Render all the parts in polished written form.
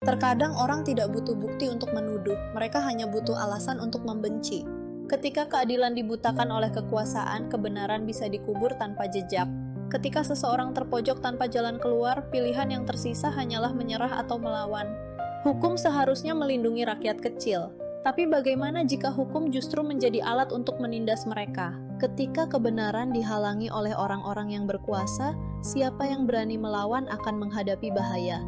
Terkadang orang tidak butuh bukti untuk menuduh, mereka hanya butuh alasan untuk membenci. Ketika keadilan dibutakan oleh kekuasaan, kebenaran bisa dikubur tanpa jejak. Ketika seseorang terpojok tanpa jalan keluar, pilihan yang tersisa hanyalah menyerah atau melawan. Hukum seharusnya melindungi rakyat kecil. Tapi bagaimana jika hukum justru menjadi alat untuk menindas mereka? Ketika kebenaran dihalangi oleh orang-orang yang berkuasa, siapa yang berani melawan akan menghadapi bahaya.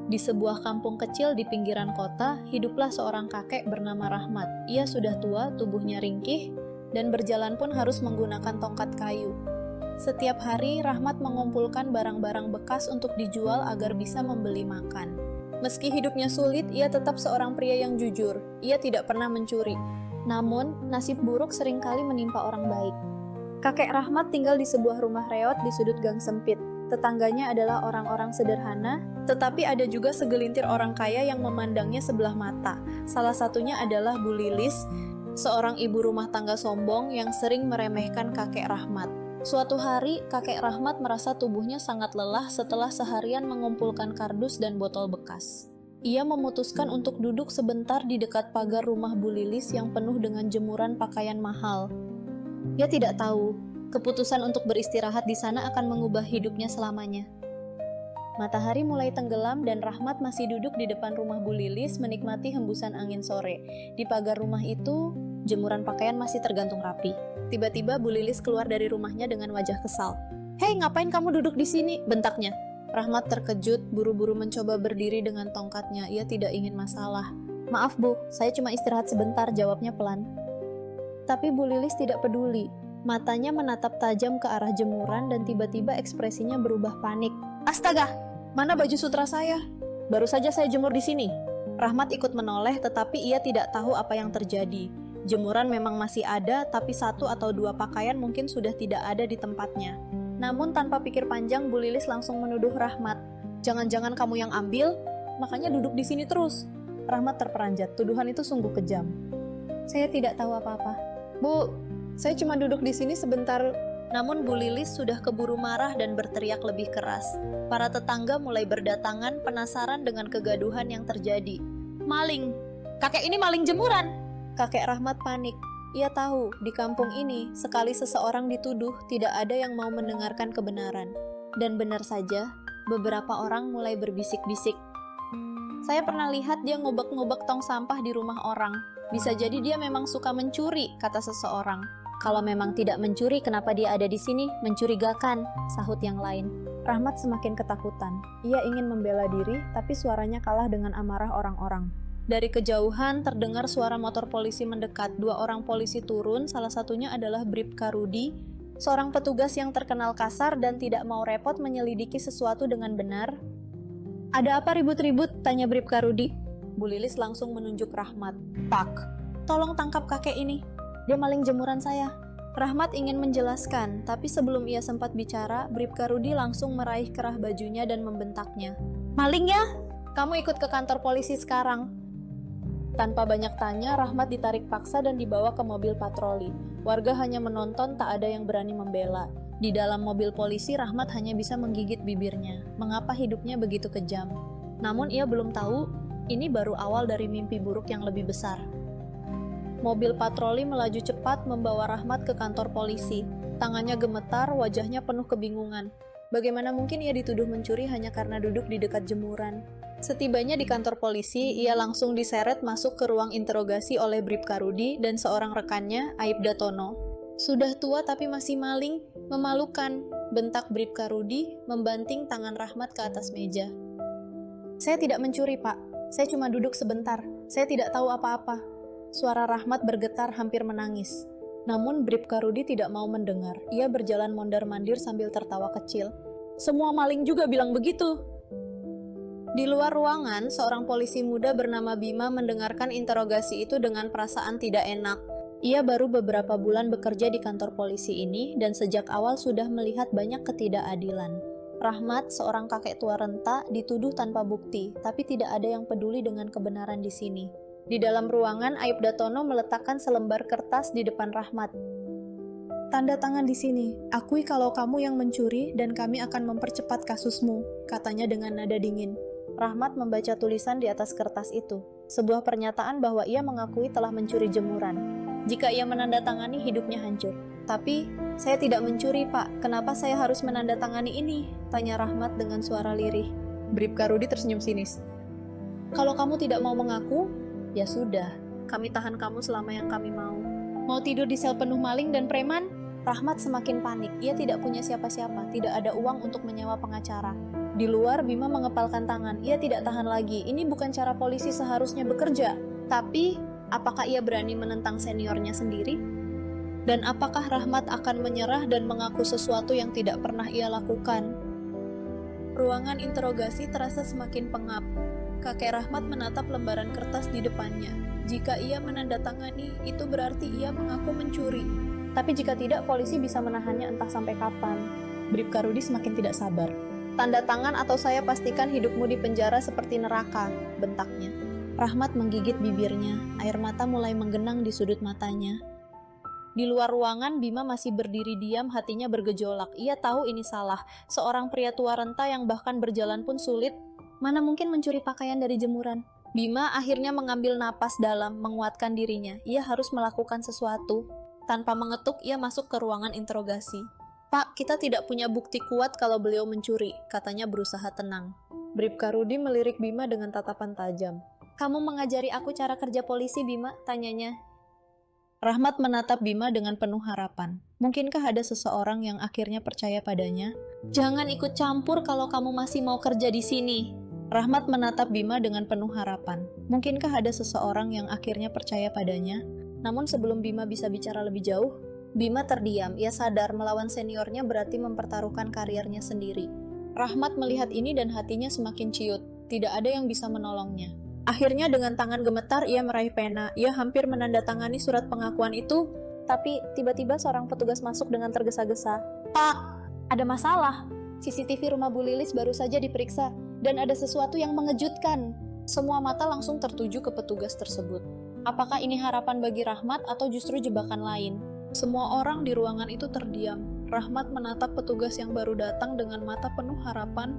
Di sebuah kampung kecil di pinggiran kota, hiduplah seorang kakek bernama Rahmat. Ia sudah tua, tubuhnya ringkih, dan berjalan pun harus menggunakan tongkat kayu. Setiap hari, Rahmat mengumpulkan barang-barang bekas untuk dijual agar bisa membeli makan. Meski hidupnya sulit, ia tetap seorang pria yang jujur. Ia tidak pernah mencuri. Namun, nasib buruk seringkali menimpa orang baik. Kakek Rahmat tinggal di sebuah rumah reot di sudut gang sempit. Tetangganya adalah orang-orang sederhana, tetapi ada juga segelintir orang kaya yang memandangnya sebelah mata. Salah satunya adalah Bu Lilis, seorang ibu rumah tangga sombong yang sering meremehkan kakek Rahmat. Suatu hari, kakek Rahmat merasa tubuhnya sangat lelah setelah seharian mengumpulkan kardus dan botol bekas. Ia memutuskan untuk duduk sebentar di dekat pagar rumah Bu Lilis yang penuh dengan jemuran pakaian mahal. Ia tidak tahu, keputusan untuk beristirahat di sana akan mengubah hidupnya selamanya. Matahari mulai tenggelam dan Rahmat masih duduk di depan rumah Bu Lilis menikmati hembusan angin sore. Di pagar rumah itu, jemuran pakaian masih tergantung rapi. Tiba-tiba Bu Lilis keluar dari rumahnya dengan wajah kesal. "Hei, ngapain kamu duduk di sini?" bentaknya. Rahmat terkejut, buru-buru mencoba berdiri dengan tongkatnya. Ia tidak ingin masalah. "Maaf Bu, saya cuma istirahat sebentar," jawabnya pelan. Tapi Bu Lilis tidak peduli. Matanya menatap tajam ke arah jemuran dan tiba-tiba ekspresinya berubah panik. "Astaga, mana baju sutra saya? Baru saja saya jemur di sini." Rahmat ikut menoleh tetapi ia tidak tahu apa yang terjadi. Jemuran memang masih ada, tapi 1 atau 2 pakaian mungkin sudah tidak ada di tempatnya. Namun tanpa pikir panjang, Bu Lilis langsung menuduh Rahmat. "Jangan-jangan kamu yang ambil, makanya duduk di sini terus." Rahmat terperanjat, tuduhan itu sungguh kejam. "Saya tidak tahu apa-apa. Bu, saya cuma duduk di sini sebentar." Namun Bu Lilis sudah keburu marah dan berteriak lebih keras. Para tetangga mulai berdatangan penasaran dengan kegaduhan yang terjadi. "Maling! Kakek ini maling jemuran!" Kakek Rahmat panik. Ia tahu, di kampung ini, sekali seseorang dituduh, tidak ada yang mau mendengarkan kebenaran. Dan benar saja, beberapa orang mulai berbisik-bisik. "Saya pernah lihat dia ngobek-ngobek tong sampah di rumah orang. Bisa jadi dia memang suka mencuri," kata seseorang. "Kalau memang tidak mencuri, kenapa dia ada di sini? Mencurigakan," sahut yang lain. Rahmat semakin ketakutan. Ia ingin membela diri, tapi suaranya kalah dengan amarah orang-orang. Dari kejauhan terdengar suara motor polisi mendekat. 2 orang polisi turun, salah satunya adalah Bribka Rudi, seorang petugas yang terkenal kasar dan tidak mau repot menyelidiki sesuatu dengan benar. "Ada apa ribut-ribut?" tanya Bribka Rudi. Bu Lilis langsung menunjuk Rahmat. "Pak, tolong tangkap kakek ini. Dia maling jemuran saya." Rahmat ingin menjelaskan, tapi sebelum ia sempat bicara, Bribka Rudi langsung meraih kerah bajunya dan membentaknya. "Maling ya? Kamu ikut ke kantor polisi sekarang." Tanpa banyak tanya, Rahmat ditarik paksa dan dibawa ke mobil patroli. Warga hanya menonton, tak ada yang berani membela. Di dalam mobil polisi, Rahmat hanya bisa menggigit bibirnya. Mengapa hidupnya begitu kejam? Namun ia belum tahu, ini baru awal dari mimpi buruk yang lebih besar. Mobil patroli melaju cepat membawa Rahmat ke kantor polisi. Tangannya gemetar, wajahnya penuh kebingungan. Bagaimana mungkin ia dituduh mencuri hanya karena duduk di dekat jemuran? Setibanya di kantor polisi, ia langsung diseret masuk ke ruang interogasi oleh Bribka Rudi dan seorang rekannya, Aibda Tono. "Sudah tua tapi masih maling, memalukan," bentak Bribka Rudi, membanting tangan Rahmat ke atas meja. "Saya tidak mencuri, Pak. Saya cuma duduk sebentar. Saya tidak tahu apa-apa." Suara Rahmat bergetar hampir menangis. Namun Bribka Rudi tidak mau mendengar. Ia berjalan mondar-mandir sambil tertawa kecil. "Semua maling juga bilang begitu." Di luar ruangan, seorang polisi muda bernama Bima mendengarkan interogasi itu dengan perasaan tidak enak. Ia baru beberapa bulan bekerja di kantor polisi ini dan sejak awal sudah melihat banyak ketidakadilan. Rahmat, seorang kakek tua renta, dituduh tanpa bukti, tapi tidak ada yang peduli dengan kebenaran di sini. Di dalam ruangan, Aibda Tono meletakkan selembar kertas di depan Rahmat. "Tanda tangan di sini. Akui kalau kamu yang mencuri dan kami akan mempercepat kasusmu," katanya dengan nada dingin. Rahmat membaca tulisan di atas kertas itu. Sebuah pernyataan bahwa ia mengakui telah mencuri jemuran. Jika ia menandatangani, hidupnya hancur. Tapi, saya tidak mencuri, Pak. Kenapa saya harus menandatangani ini? Tanya Rahmat dengan suara lirih. Bribka Rudi tersenyum sinis. Kalau kamu tidak mau mengaku, ya sudah. Kami tahan kamu selama yang kami mau. Mau tidur di sel penuh maling dan preman? Rahmat semakin panik. Ia tidak punya siapa-siapa. Tidak ada uang untuk menyewa pengacara. Di luar, Bima mengepalkan tangan. Ia tidak tahan lagi. Ini bukan cara polisi seharusnya bekerja. Tapi, apakah ia berani menentang seniornya sendiri? Dan apakah Rahmat akan menyerah dan mengaku sesuatu yang tidak pernah ia lakukan? Ruangan interogasi terasa semakin pengap. Kakek Rahmat menatap lembaran kertas di depannya. Jika ia menandatangani, itu berarti ia mengaku mencuri. Tapi jika tidak, polisi bisa menahannya entah sampai kapan. Bribka Rudi semakin tidak sabar. Tanda tangan atau saya pastikan hidupmu di penjara seperti neraka, bentaknya. Rahmat menggigit bibirnya, air mata mulai menggenang di sudut matanya. Di luar ruangan, Bima masih berdiri diam, hatinya bergejolak. Ia tahu ini salah, seorang pria tua renta yang bahkan berjalan pun sulit. Mana mungkin mencuri pakaian dari jemuran? Bima akhirnya mengambil napas dalam, menguatkan dirinya. Ia harus melakukan sesuatu. Tanpa mengetuk, ia masuk ke ruangan interogasi. Pak, kita tidak punya bukti kuat kalau beliau mencuri, katanya berusaha tenang. Bribka Rudi melirik Bima dengan tatapan tajam. Kamu mengajari aku cara kerja polisi, Bima? Tanyanya. Rahmat menatap Bima dengan penuh harapan. Mungkinkah ada seseorang yang akhirnya percaya padanya? Jangan ikut campur kalau kamu masih mau kerja di sini. Rahmat menatap Bima dengan penuh harapan. Mungkinkah ada seseorang yang akhirnya percaya padanya? Namun sebelum Bima bisa bicara lebih jauh, Bima terdiam. Ia sadar melawan seniornya berarti mempertaruhkan karirnya sendiri. Rahmat melihat ini dan hatinya semakin ciut. Tidak ada yang bisa menolongnya. Akhirnya dengan tangan gemetar ia meraih pena. Ia hampir menandatangani surat pengakuan itu, tapi tiba-tiba seorang petugas masuk dengan tergesa-gesa. Pak, ada masalah. CCTV rumah Bu Lilis baru saja diperiksa dan ada sesuatu yang mengejutkan. Semua mata langsung tertuju ke petugas tersebut. Apakah ini harapan bagi Rahmat atau justru jebakan lain? Semua orang di ruangan itu terdiam. Rahmat menatap petugas yang baru datang dengan mata penuh harapan,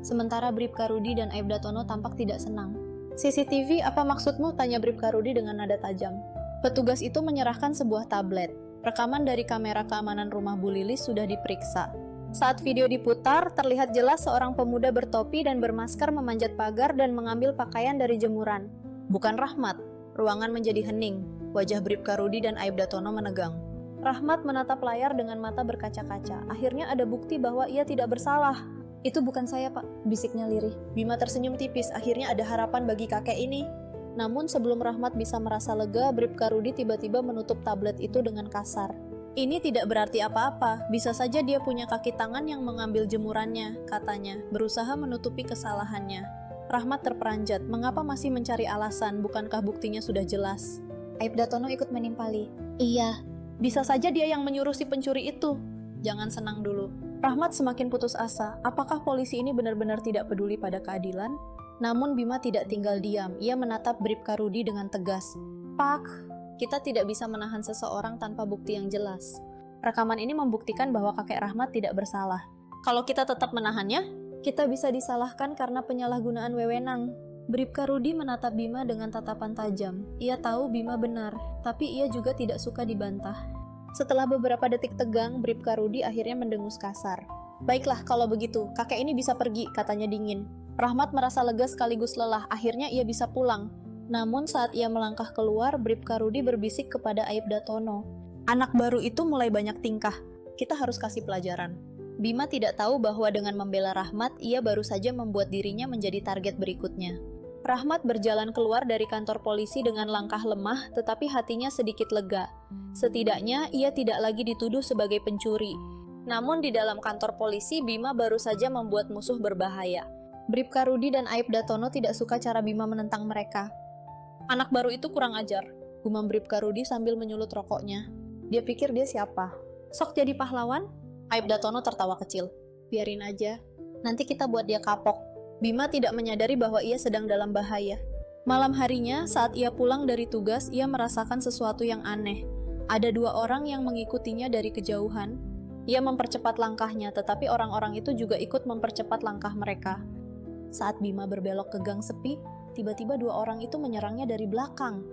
sementara Bribka Rudi dan Aibda Tono tampak tidak senang. CCTV, apa maksudmu? Tanya Bribka Rudi dengan nada tajam. Petugas itu menyerahkan sebuah tablet. Rekaman dari kamera keamanan rumah Bu Lilis sudah diperiksa. Saat video diputar, terlihat jelas seorang pemuda bertopi dan bermasker memanjat pagar dan mengambil pakaian dari jemuran. Bukan Rahmat. Ruangan menjadi hening. Wajah Bribka Rudi dan Aibda Tono menegang. Rahmat menatap layar dengan mata berkaca-kaca. Akhirnya ada bukti bahwa ia tidak bersalah. Itu bukan saya, Pak, bisiknya lirih. Bima tersenyum tipis. Akhirnya ada harapan bagi kakek ini. Namun sebelum Rahmat bisa merasa lega, Bribka Rudi tiba-tiba menutup tablet itu dengan kasar. Ini tidak berarti apa-apa. Bisa saja dia punya kaki tangan yang mengambil jemurannya, katanya, berusaha menutupi kesalahannya. Rahmat terperanjat. Mengapa masih mencari alasan? Bukankah buktinya sudah jelas? Aibda Tono ikut menimpali. Iya. Bisa saja dia yang menyuruh si pencuri itu. Jangan senang dulu. Rahmat semakin putus asa. Apakah polisi ini benar-benar tidak peduli pada keadilan? Namun Bima tidak tinggal diam. Ia menatap Bribka Rudi dengan tegas. Pak, kita tidak bisa menahan seseorang tanpa bukti yang jelas. Rekaman ini membuktikan bahwa kakek Rahmat tidak bersalah. Kalau kita tetap menahannya, kita bisa disalahkan karena penyalahgunaan wewenang. Bribka Rudi menatap Bima dengan tatapan tajam. Ia tahu Bima benar, tapi ia juga tidak suka dibantah. Setelah beberapa detik tegang, Bribka Rudi akhirnya mendengus kasar. Baiklah, kalau begitu, kakek ini bisa pergi, katanya dingin. Rahmat merasa lega sekaligus lelah, akhirnya ia bisa pulang. Namun saat ia melangkah keluar, Bribka Rudi berbisik kepada Aibda Tono. Anak baru itu mulai banyak tingkah. Kita harus kasih pelajaran. Bima tidak tahu bahwa dengan membela Rahmat, ia baru saja membuat dirinya menjadi target berikutnya. Rahmat berjalan keluar dari kantor polisi dengan langkah lemah, tetapi hatinya sedikit lega. Setidaknya, ia tidak lagi dituduh sebagai pencuri. Namun di dalam kantor polisi, Bima baru saja membuat musuh berbahaya. Bribka Rudi dan Aibda Tono tidak suka cara Bima menentang mereka. Anak baru itu kurang ajar, gumam Bribka Rudi sambil menyulut rokoknya. Dia pikir dia siapa? Sok jadi pahlawan? Aibda Tono tertawa kecil. Biarin aja, nanti kita buat dia kapok. Bima tidak menyadari bahwa ia sedang dalam bahaya. Malam harinya, saat ia pulang dari tugas, ia merasakan sesuatu yang aneh. Ada dua orang yang mengikutinya dari kejauhan. Ia mempercepat langkahnya, tetapi orang-orang itu juga ikut mempercepat langkah mereka. Saat Bima berbelok ke gang sepi, tiba-tiba dua orang itu menyerangnya dari belakang.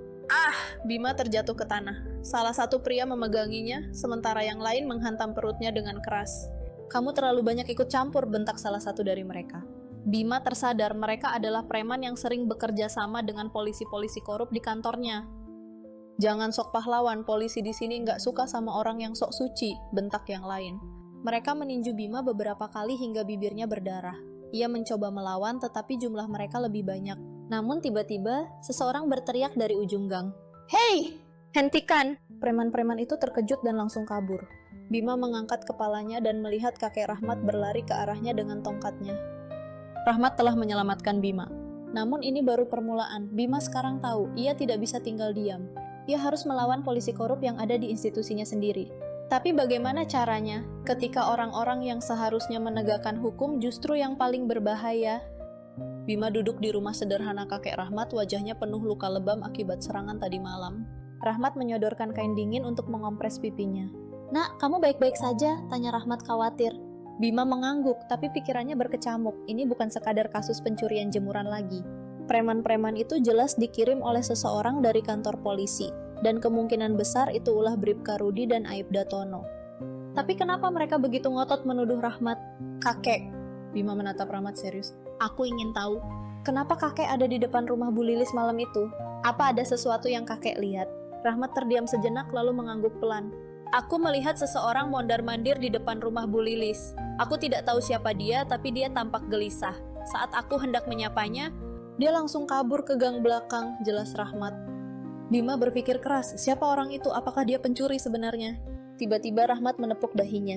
Bima terjatuh ke tanah. Salah satu pria memeganginya, sementara yang lain menghantam perutnya dengan keras. "Kamu terlalu banyak ikut campur," bentak salah satu dari mereka. Bima tersadar mereka adalah preman yang sering bekerja sama dengan polisi-polisi korup di kantornya. "Jangan sok pahlawan, polisi di sini nggak suka sama orang yang sok suci," bentak yang lain. Mereka meninju Bima beberapa kali hingga bibirnya berdarah. Ia mencoba melawan, tetapi jumlah mereka lebih banyak. Namun tiba-tiba, seseorang berteriak dari ujung gang. "Hei, hentikan!" Preman-preman itu terkejut dan langsung kabur. Bima mengangkat kepalanya dan melihat kakek Rahmat berlari ke arahnya dengan tongkatnya. Rahmat telah menyelamatkan Bima. Namun ini baru permulaan. Bima sekarang tahu, ia tidak bisa tinggal diam. Ia harus melawan polisi korup yang ada di institusinya sendiri. Tapi bagaimana caranya ketika orang-orang yang seharusnya menegakkan hukum justru yang paling berbahaya? Bima duduk di rumah sederhana kakek Rahmat, wajahnya penuh luka lebam akibat serangan tadi malam. Rahmat menyodorkan kain dingin untuk mengompres pipinya. "Nak, kamu baik-baik saja?" tanya Rahmat khawatir. Bima mengangguk, tapi pikirannya berkecamuk. Ini bukan sekadar kasus pencurian jemuran lagi. Preman-preman itu jelas dikirim oleh seseorang dari kantor polisi. Dan kemungkinan besar itu ulah Bribka Rudi dan Aibda Tono. Tapi kenapa mereka begitu ngotot menuduh Rahmat? "Kakek," Bima menatap Rahmat serius, "aku ingin tahu, kenapa kakek ada di depan rumah Bu Lilis malam itu? Apa ada sesuatu yang kakek lihat?" Rahmat terdiam sejenak lalu mengangguk pelan. "Aku melihat seseorang mondar-mandir di depan rumah Bu Lilis. Aku tidak tahu siapa dia, tapi dia tampak gelisah. Saat aku hendak menyapanya, dia langsung kabur ke gang belakang," jelas Rahmat. Bima berpikir keras, siapa orang itu? Apakah dia pencuri sebenarnya? Tiba-tiba Rahmat menepuk dahinya.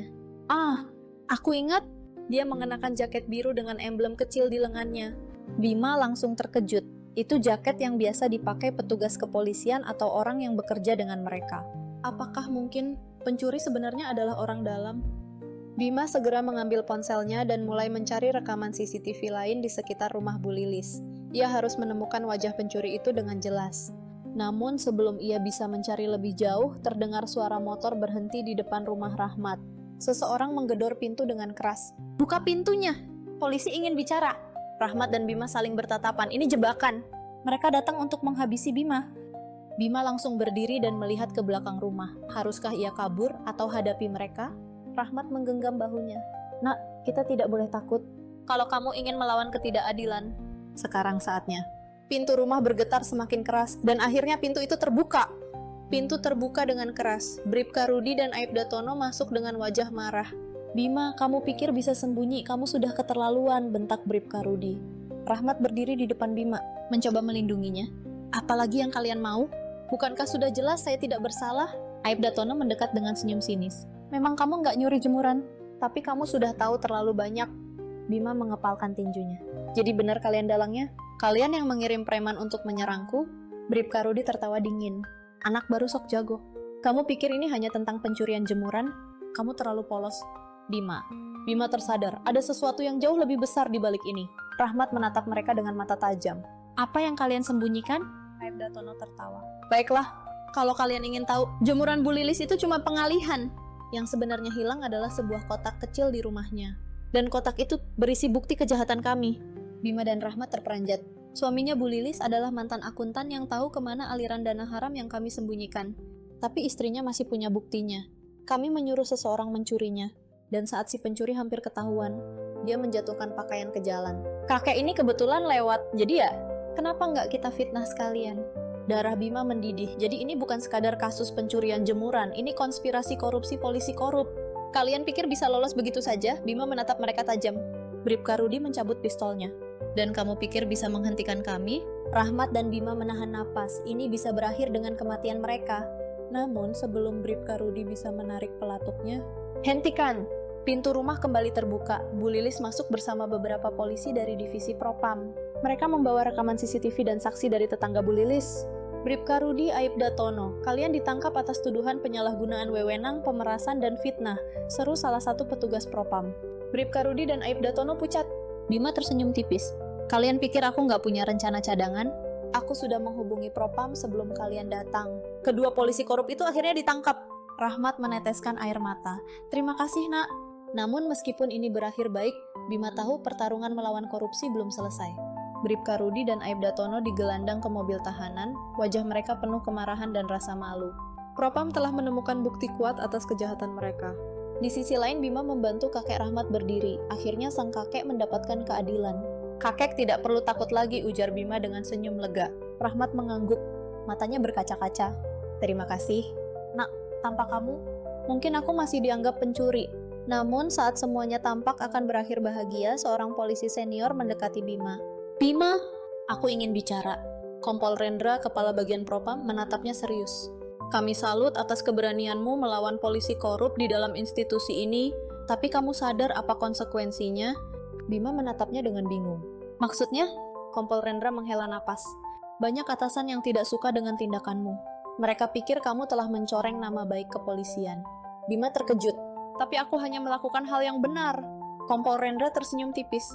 Aku ingat, dia mengenakan jaket biru dengan emblem kecil di lengannya." Bima langsung terkejut. Itu jaket yang biasa dipakai petugas kepolisian atau orang yang bekerja dengan mereka. Apakah mungkin pencuri sebenarnya adalah orang dalam? Bima segera mengambil ponselnya dan mulai mencari rekaman CCTV lain di sekitar rumah Bu Lilis. Ia harus menemukan wajah pencuri itu dengan jelas. Namun sebelum ia bisa mencari lebih jauh, terdengar suara motor berhenti di depan rumah Rahmat. Seseorang menggedor pintu dengan keras. "Buka pintunya! Polisi ingin bicara!" Rahmat dan Bima saling bertatapan. Ini jebakan. Mereka datang untuk menghabisi Bima. Bima langsung berdiri dan melihat ke belakang rumah. Haruskah ia kabur atau hadapi mereka? Rahmat menggenggam bahunya. "Nak, kita tidak boleh takut. Kalau kamu ingin melawan ketidakadilan, sekarang saatnya." Pintu rumah bergetar semakin keras, dan akhirnya pintu itu terbuka. Pintu terbuka dengan keras. Bribka Rudi dan Aibda Tono masuk dengan wajah marah. "Bima, kamu pikir bisa sembunyi? Kamu sudah keterlaluan," bentak Bribka Rudi. Rahmat berdiri di depan Bima, mencoba melindunginya. "Apalagi yang kalian mau? Bukankah sudah jelas saya tidak bersalah?" Aibda Tono mendekat dengan senyum sinis. "Memang kamu nggak nyuri jemuran, tapi kamu sudah tahu terlalu banyak." Bima mengepalkan tinjunya. "Jadi benar kalian dalangnya? Kalian yang mengirim preman untuk menyerangku?" Bribka Rudi tertawa dingin. "Anak baru sok jago. Kamu pikir ini hanya tentang pencurian jemuran? Kamu terlalu polos." Bima tersadar, ada sesuatu yang jauh lebih besar di balik ini. Rahmat menatap mereka dengan mata tajam. "Apa yang kalian sembunyikan?" Aibda Tono tertawa. "Baiklah, kalau kalian ingin tahu, jemuran Bu Lilis itu cuma pengalihan. Yang sebenarnya hilang adalah sebuah kotak kecil di rumahnya. Dan kotak itu berisi bukti kejahatan kami." Bima dan Rahmat terperanjat. Suaminya Bu Lilis adalah mantan akuntan yang tahu kemana aliran dana haram yang kami sembunyikan. Tapi istrinya masih punya buktinya. Kami menyuruh seseorang mencurinya. Dan saat si pencuri hampir ketahuan, dia menjatuhkan pakaian ke jalan. Kakek ini kebetulan lewat, jadi ya, kenapa nggak kita fitnah sekalian? Darah Bima mendidih, jadi ini bukan sekadar kasus pencurian jemuran, ini konspirasi korupsi polisi korup. Kalian pikir bisa lolos begitu saja? Bima menatap mereka tajam. Bribka Rudi mencabut pistolnya. "Dan kamu pikir bisa menghentikan kami?" Rahmat dan Bima menahan napas. Ini bisa berakhir dengan kematian mereka. Namun sebelum Bribka Rudi bisa menarik pelatuknya, "Hentikan!" Pintu rumah kembali terbuka. Bu Lilis masuk bersama beberapa polisi dari divisi Propam. Mereka membawa rekaman CCTV dan saksi dari tetangga Bu Lilis. "Bribka Rudi, Aibda Tono, kalian ditangkap atas tuduhan penyalahgunaan wewenang, pemerasan, dan fitnah," seru salah satu petugas Propam. Bribka Rudi dan Aibda Tono pucat. Bima tersenyum tipis. "Kalian pikir aku nggak punya rencana cadangan? Aku sudah menghubungi Propam sebelum kalian datang. Kedua polisi korup itu akhirnya ditangkap." Rahmat meneteskan air mata. "Terima kasih, Nak." Namun meskipun ini berakhir baik, Bima tahu pertarungan melawan korupsi belum selesai. Bribka Rudi dan Aibda Tono digelandang ke mobil tahanan, wajah mereka penuh kemarahan dan rasa malu. Propam telah menemukan bukti kuat atas kejahatan mereka. Di sisi lain, Bima membantu kakek Rahmat berdiri. Akhirnya sang kakek mendapatkan keadilan. Kakek tidak perlu takut lagi, ujar Bima dengan senyum lega. Rahmat mengangguk, matanya berkaca-kaca. Terima kasih. Nak, tanpa kamu, mungkin aku masih dianggap pencuri. Namun saat semuanya tampak akan berakhir bahagia, seorang polisi senior mendekati Bima. Bima, aku ingin bicara. Kompol Rendra, kepala bagian Propam, menatapnya serius. Kami salut atas keberanianmu melawan polisi korup di dalam institusi ini, tapi kamu sadar apa konsekuensinya? Bima menatapnya dengan bingung. Maksudnya? Kompol Rendra menghela napas. Banyak atasan yang tidak suka dengan tindakanmu. Mereka pikir kamu telah mencoreng nama baik kepolisian. Bima terkejut. Tapi aku hanya melakukan hal yang benar. Kompol Rendra tersenyum tipis.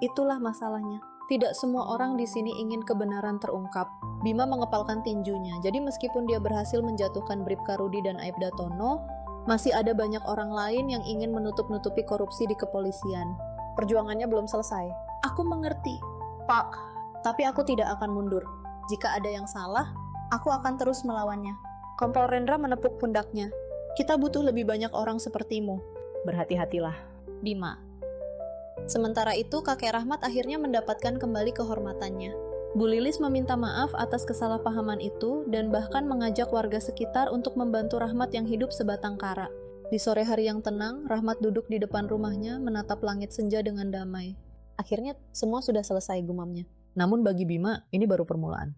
Itulah masalahnya. Tidak semua orang di sini ingin kebenaran terungkap. Bima mengepalkan tinjunya. Jadi meskipun dia berhasil menjatuhkan Bribka Rudi dan Aibda Tono, masih ada banyak orang lain yang ingin menutup-nutupi korupsi di kepolisian. Perjuangannya belum selesai. Aku mengerti, Pak. Tapi aku tidak akan mundur. Jika ada yang salah, aku akan terus melawannya. Kompol Rendra menepuk pundaknya. Kita butuh lebih banyak orang sepertimu. Berhati-hatilah, Bima. Sementara itu, kakek Rahmat akhirnya mendapatkan kembali kehormatannya. Bu Lilis meminta maaf atas kesalahpahaman itu dan bahkan mengajak warga sekitar untuk membantu Rahmat yang hidup sebatang kara. Di sore hari yang tenang, Rahmat duduk di depan rumahnya menatap langit senja dengan damai. Akhirnya semua sudah selesai, gumamnya. Namun bagi Bima, ini baru permulaan.